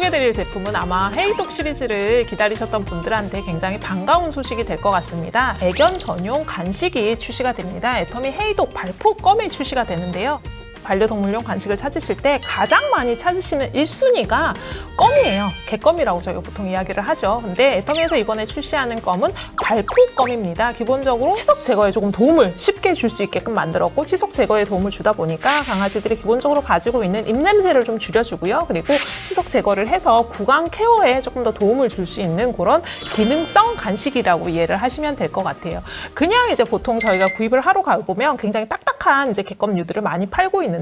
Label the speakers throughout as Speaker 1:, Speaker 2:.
Speaker 1: 소개드릴 제품은 아마 헤이독 시리즈를 기다리셨던 분들한테 굉장히 반가운 소식이 될 것 같습니다. 애견 전용 간식이 출시가 됩니다. 애터미 헤이독 발포껌이 출시가 되는데요. 반려동물용 간식을 찾으실 때 가장 많이 찾으시는 1순위가 껌이에요. 개껌이라고 저희가 보통 이야기를 하죠. 근데 애터미에서 이번에 출시하는 껌은 발포껌입니다. 기본적으로 치석 제거에 조금 도움을 쉽게 줄 수 있게끔 만들었고, 치석 제거에 도움을 주다 보니까 강아지들이 기본적으로 가지고 있는 입냄새를 좀 줄여주고요. 그리고 치석 제거를 해서 구강 케어에 조금 더 도움을 줄 수 있는 그런 기능성 간식이라고 이해를 하시면 될 것 같아요. 그냥 이제 보통 저희가 구입을 하러 가보면 굉장히 딱딱한 이제 개껌류들을 많이 팔고 있는데,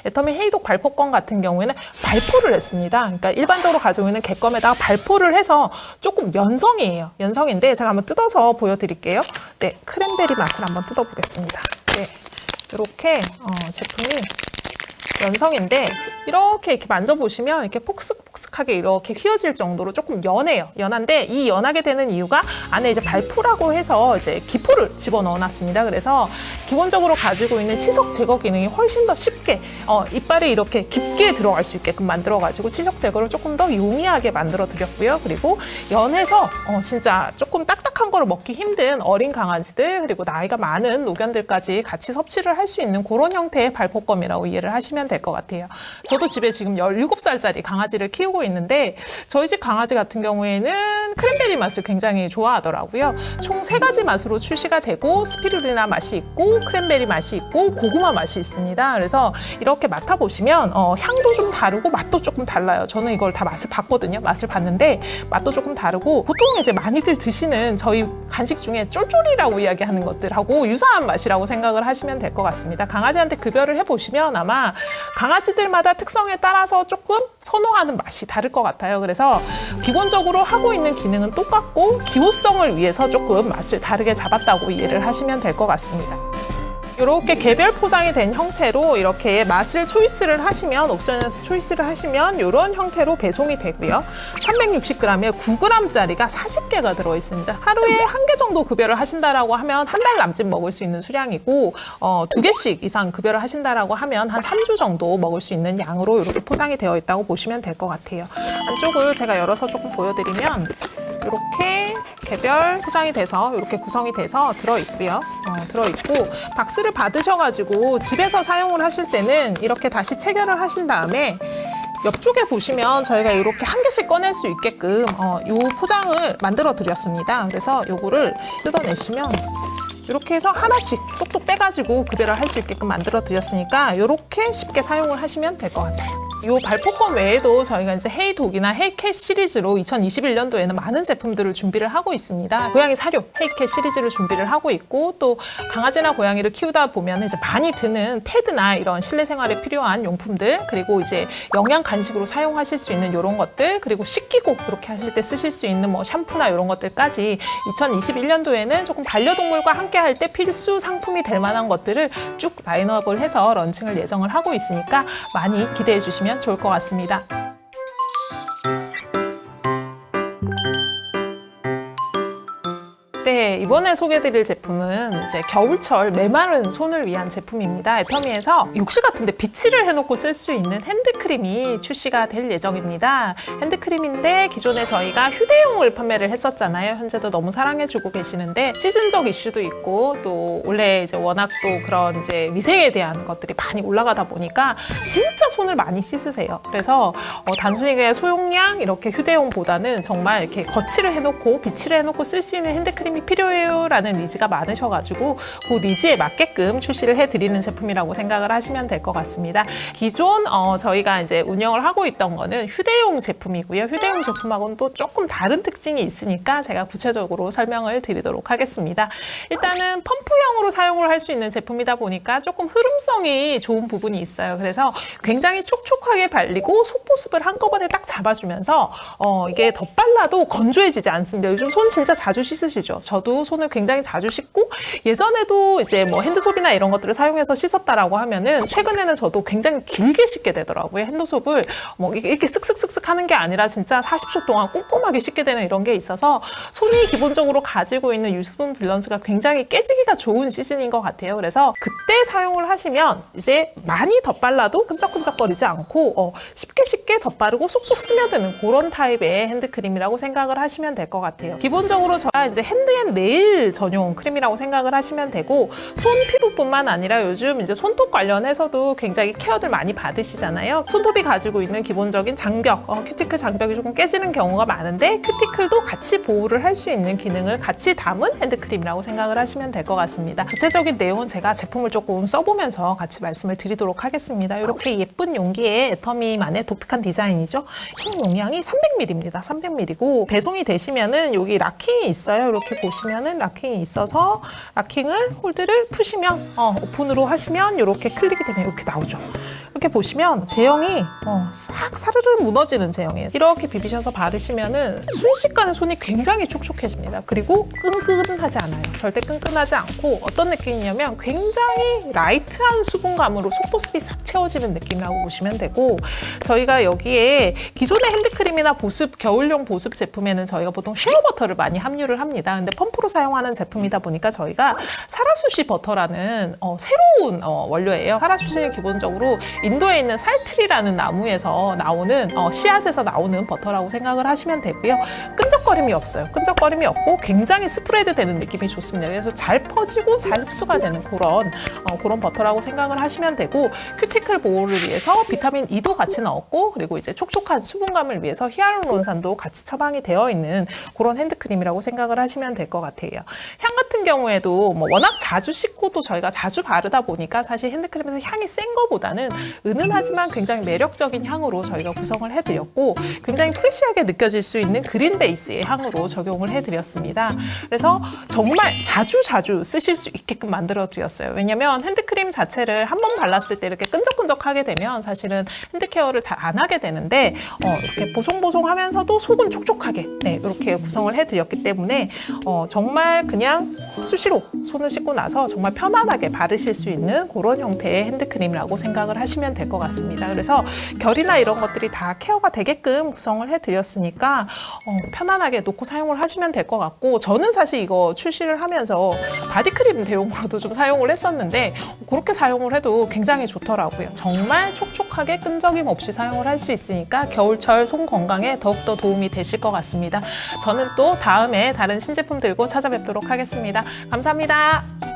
Speaker 1: 애터미 헤이독 발포껌 같은 경우에는 발포를 했습니다. 그러니까 일반적으로 가지고 있는 개껌에다가 발포를 해서 조금 연성이에요. 연성인데 제가 한번 뜯어서 보여드릴게요. 네, 크랜베리 맛을 한번 뜯어보겠습니다. 네, 이렇게 제품이 연성인데 이렇게 만져보시면 이렇게 폭슥폭슥하게 이렇게 휘어질 정도로 조금 연해요. 연한데 이 연하게 되는 이유가 안에 이제 발포라고 해서 이제 기포를 집어넣어 놨습니다. 그래서 기본적으로 가지고 있는 치석 제거 기능이 훨씬 더 쉽게 이빨에 이렇게 깊게 들어갈 수 있게끔 만들어가지고 치석 제거를 조금 더 용이하게 만들어 드렸고요. 그리고 연해서 진짜 조금 딱딱한 거를 먹기 힘든 어린 강아지들, 그리고 나이가 많은 노견들까지 같이 섭취를 할 수 있는 그런 형태의 발포껌이라고 이해를 하시면 될 것 같아요. 저도 집에 지금 17살짜리 강아지를 키우고 있는데 저희 집 강아지 같은 경우에는 크랜베리 맛을 굉장히 좋아하더라고요. 총 3가지 맛으로 출시가 되고, 스피루리나 맛이 있고, 크랜베리 맛이 있고, 고구마 맛이 있습니다. 그래서 이렇게 맡아보시면 향도 좀 다르고 맛도 조금 달라요. 저는 이걸 다 맛을 봤거든요. 맛을 봤는데 맛도 조금 다르고, 보통 이제 많이들 드시는 저희 간식 중에 쫄쫄이라고 이야기하는 것들하고 유사한 맛이라고 생각을 하시면 될 것 같습니다. 강아지한테 급여를 해보시면 아마 강아지들마다 특성에 따라서 조금 선호하는 맛이 다를 것 같아요. 그래서 기본적으로 하고 있는 기능은 똑같고 기호성을 위해서 조금 맛을 다르게 잡았다고 이해를 하시면 될 것 같습니다. 이렇게 개별 포장이 된 형태로 이렇게 맛을 초이스를 하시면, 옵션에서 초이스를 하시면 이런 형태로 배송이 되고요. 360g에 9g짜리가 40개가 들어있습니다. 하루에 1개 정도 급여를 하신다라고 하면 한 달 남짓 먹을 수 있는 수량이고, 2개씩 이상 급여를 하신다라고 하면 한 3주 정도 먹을 수 있는 양으로 이렇게 포장이 되어 있다고 보시면 될 것 같아요. 안쪽을 제가 열어서 조금 보여드리면 이렇게 개별 포장이 돼서 이렇게 구성이 돼서 들어있고요. 들어있고, 박스를 받으셔가지고 집에서 사용을 하실 때는 이렇게 다시 체결을 하신 다음에 옆쪽에 보시면 저희가 이렇게 1개씩 꺼낼 수 있게끔 이 포장을 만들어 드렸습니다. 그래서 요거를 뜯어내시면 이렇게 해서 하나씩 쏙쏙 빼가지고 급여를 할 수 있게끔 만들어 드렸으니까 이렇게 쉽게 사용을 하시면 될 것 같아요. 이 발포껌 외에도 저희가 이제 헤이독이나 헤이캣 시리즈로 2021년도에는 많은 제품들을 준비를 하고 있습니다. 고양이 사료 헤이캣 시리즈를 준비를 하고 있고, 또 강아지나 고양이를 키우다 보면 이제 많이 드는 패드나 이런 실내 생활에 필요한 용품들, 그리고 이제 영양 간식으로 사용하실 수 있는 이런 것들, 그리고 씻기고 이렇게 하실 때 쓰실 수 있는 뭐 샴푸나 이런 것들까지 2021년도에는 조금 반려동물과 함께 할 때 필수 상품이 될 만한 것들을 쭉 라인업을 해서 런칭을 예정을 하고 있으니까 많이 기대해 주시면 좋을 것 같습니다. 네, 이번에 소개해드릴 제품은 이제 겨울철 메마른 손을 위한 제품입니다. 애터미에서 욕실 같은데 비치를 해놓고 쓸 수 있는 핸드크림이 출시가 될 예정입니다. 핸드크림인데 기존에 저희가 휴대용을 판매를 했었잖아요. 현재도 너무 사랑해주고 계시는데 시즌적 이슈도 있고, 또 원래 이제 워낙 또 그런 이제 위생에 대한 것들이 많이 올라가다 보니까 진짜 손을 많이 씻으세요. 그래서 단순히 그냥 소용량 이렇게 휴대용보다는 정말 이렇게 거치를 해놓고 비치를 해놓고 쓸 수 있는 핸드크림이 필요해요 라는 니즈가 많으셔가지고 그 니즈에 맞게끔 출시를 해드리는 제품이라고 생각을 하시면 될 것 같습니다. 기존 저희가 이제 운영을 하고 있던 거는 휴대용 제품이고요. 휴대용 제품하고는 또 조금 다른 특징이 있으니까 제가 구체적으로 설명을 드리도록 하겠습니다. 일단은 펌프형으로 사용을 할 수 있는 제품이다 보니까 조금 흐름성이 좋은 부분이 있어요. 그래서 굉장히 촉촉하게 발리고 속보습을 한꺼번에 딱 잡아주면서 이게 덧발라도 건조해지지 않습니다. 요즘 손 진짜 자주 씻으시죠? 저도 씻어도 손을 굉장히 자주 씻고, 예전에도 이제 뭐 핸드소비나 이런 것들을 사용해서 씻었다라고 하면은 최근에는 저도 굉장히 길게 씻게 되더라고요. 핸드소을 뭐 이렇게 쓱쓱쓱쓱 하는 게 아니라 진짜 40초 동안 꼼꼼하게 씻게 되는 이런 게 있어서 손이 기본적으로 가지고 있는 유수분 밸런스가 굉장히 깨지기가 좋은 시즌인 것 같아요. 그래서 그때 사용을 하시면 이제 많이 덧발라도 끈적끈적거리지 않고 쉽게 덧바르고 쏙쏙 스며드는 그런 타입의 핸드크림이라고 생각을 하시면 될 것 같아요. 기본적으로 저가 이제 핸드앤네일 전용 크림이라고 생각을 하시면 되고, 손 피부뿐만 아니라 요즘 이제 손톱 관련해서도 굉장히 케어들 많이 받으시잖아요. 손톱이 가지고 있는 기본적인 장벽, 큐티클 장벽이 조금 깨지는 경우가 많은데 큐티클도 같이 보호를 할 수 있는 기능을 같이 담은 핸드크림이라고 생각을 하시면 될 것 같습니다. 구체적인 내용은 제가 제품을 조금 써보면서 같이 말씀을 드리도록 하겠습니다. 이렇게 예쁜 용기에 애터미만의 독특한 디자인이죠. 총 용량이 300ml입니다. 300ml고 배송이 되시면은 여기 락킹이 있어요. 이렇게 보시면은 락킹이 있어서 락킹을 홀드를 푸시면 오픈으로 하시면 이렇게 클릭이 되면 이렇게 나오죠. 이렇게 보시면 제형이 싹 사르르 무너지는 제형이에요. 이렇게 비비셔서 바르시면은 순식간에 손이 굉장히 촉촉해집니다. 그리고 끈끈하지 않아요. 절대 끈끈하지 않고 어떤 느낌이냐면 굉장히 라이트한 수분감으로 속보습이 싹 채워지는 느낌이라고 보시면 되고, 저희가 여기에 기존의 핸드크림이나 보습, 겨울용 보습 제품에는 저희가 보통 쉐어버터를 많이 함유를 합니다. 근데 펌프로 사용하는 제품이다 보니까 저희가 사라수시 버터라는 새로운 원료예요. 사라수시는 기본적으로 인도에 있는 살트리라는 나무에서 나오는 씨앗에서 나오는 버터라고 생각을 하시면 되고요. 끈적거림이 없어요. 끈적거림이 없고 굉장히 스프레드 되는 느낌이 좋습니다. 그래서 잘 퍼지고 잘 흡수가 되는 그런 버터라고 생각을 하시면 되고, 큐티클 보호를 위해서 비타민 E도 같이 넣었고, 그리고 이제 촉촉한 수분감을 위해서 히알루론산도 같이 처방이 되어 있는 그런 핸드크림이라고 생각을 하시면 될 것 같아요. 향 같은 경우에도 뭐 워낙 자주 씻고도 저희가 자주 바르다 보니까 사실 핸드크림에서 향이 센 거보다는 은은하지만 굉장히 매력적인 향으로 저희가 구성을 해드렸고, 굉장히 프레시하게 느껴질 수 있는 그린 베이스의 향으로 적용을 해드렸습니다. 그래서 정말 자주 쓰실 수 있게끔 만들어 드렸어요. 왜냐면 핸드크림 자체를 한 번 발랐을 때 이렇게 끈적끈적하게 되면 사실은 핸드케어를 잘 안 하게 되는데, 이렇게 보송보송하면서도 속은 촉촉하게 이렇게 구성을 해드렸기 때문에 정말 그냥 수시로 손을 씻고 나서 정말 편안하게 바르실 수 있는 그런 형태의 핸드크림이라고 생각을 하시면 될 것 같습니다. 그래서 결이나 이런 것들이 다 케어가 되게끔 구성을 해드렸으니까 편안하게 놓고 사용을 하시면 될 것 같고, 저는 사실 이거 출시를 하면서 바디크림 대용으로도 좀 사용을 했었는데 그렇게 사용을 해도 굉장히 좋더라고요. 정말 촉촉하게 끈적임 없이 사용을 할 수 있으니까 겨울철 손 건강에 더욱더 도움이 되실 것 같습니다. 저는 또 다음에 다른 신제품 들고 찾아뵙도록 하겠습니다. 감사합니다.